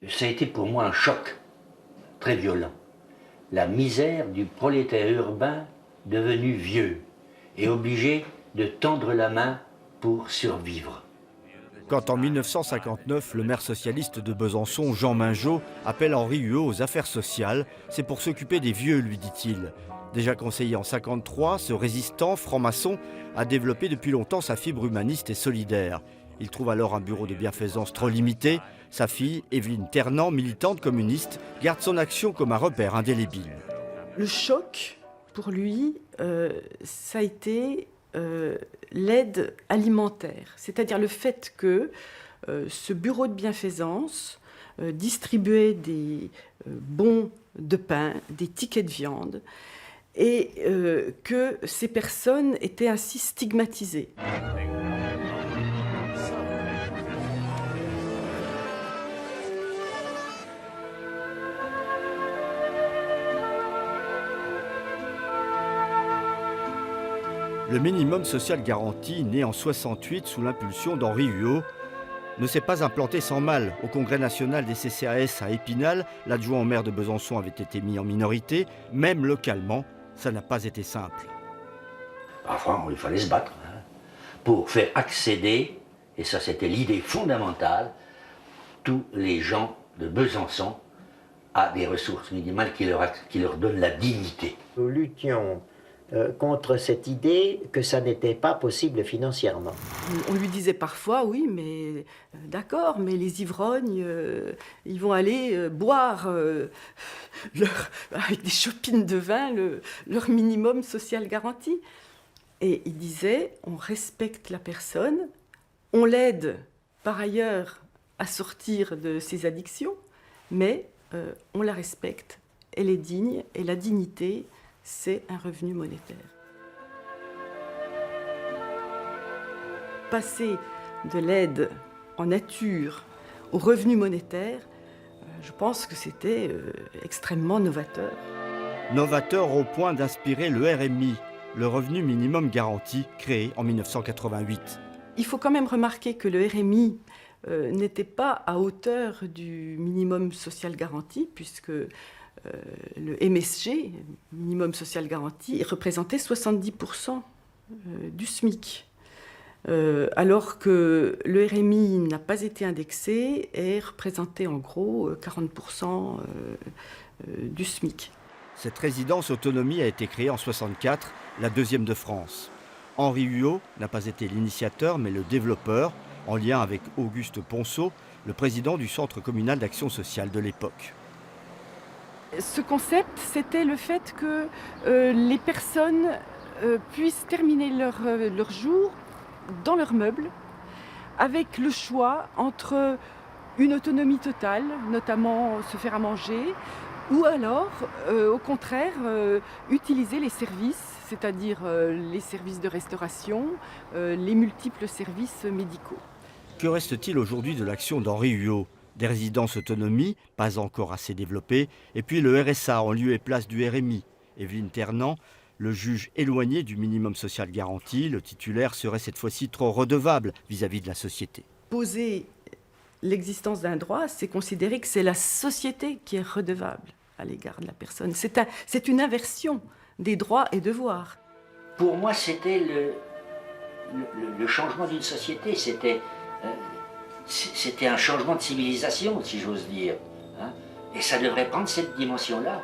Ça a été pour moi un choc très violent. La misère du prolétaire urbain devenu vieux et obligé de tendre la main pour survivre. Quand en 1959, le maire socialiste de Besançon, Jean Mingeot, appelle Henri Huot aux affaires sociales, c'est pour s'occuper des vieux, lui dit-il. Déjà conseiller en 1953, ce résistant franc-maçon a développé depuis longtemps sa fibre humaniste et solidaire. Il trouve alors un bureau de bienfaisance trop limité. Sa fille, Évelyne Ternant, militante communiste, garde son action comme un repère indélébile. Le choc, pour lui, ça a été l'aide alimentaire. C'est-à-dire le fait que ce bureau de bienfaisance distribuait des bons de pain, des tickets de viande, et que ces personnes étaient ainsi stigmatisées. Le minimum social garanti, né en 1968 sous l'impulsion d'Henri Huot, ne s'est pas implanté sans mal. Au Congrès national des CCAS à Épinal, l'adjoint au maire de Besançon avait été mis en minorité. Même localement, ça n'a pas été simple. Parfois, il fallait se battre pour faire accéder, et ça c'était l'idée fondamentale, tous les gens de Besançon à des ressources minimales qui leur donnent la dignité. Nous luttions contre cette idée que ça n'était pas possible financièrement. On lui disait parfois, oui, mais d'accord, mais les ivrognes, ils vont aller boire avec des chopines de vin leur minimum social garanti. Et il disait, on respecte la personne, on l'aide par ailleurs à sortir de ses addictions, mais on la respecte, elle est digne, et la dignité, c'est un revenu monétaire. Passer de l'aide en nature au revenu monétaire, je pense que c'était extrêmement novateur. Novateur au point d'inspirer le RMI, le revenu minimum garanti, créé en 1988. Il faut quand même remarquer que le RMI n'était pas à hauteur du minimum social garanti, puisque le MSG, minimum social garanti, représentait 70% du SMIC. Alors que le RMI n'a pas été indexé et représentait en gros 40% du SMIC. Cette résidence autonomie a été créée en 1964, la deuxième de France. Henri Huot n'a pas été l'initiateur, mais le développeur, en lien avec Auguste Ponceau, le président du Centre communal d'action sociale de l'époque. Ce concept, c'était le fait que les personnes puissent terminer leur jour dans leur meuble, avec le choix entre une autonomie totale, notamment se faire à manger, ou alors, au contraire, utiliser les services, c'est-à-dire les services de restauration, les multiples services médicaux. Que reste-t-il aujourd'hui de l'action d'Henri Huot ? Des résidences autonomie, pas encore assez développées, et puis le RSA en lieu et place du RMI. Évelyne Ternant, le juge éloigné du minimum social garanti, le titulaire serait cette fois-ci trop redevable vis-à-vis de la société. Poser l'existence d'un droit, c'est considérer que c'est la société qui est redevable à l'égard de la personne. C'est une inversion des droits et devoirs. Pour moi, c'était le changement d'une société, c'était un changement de civilisation, si j'ose dire. Et ça devrait prendre cette dimension-là.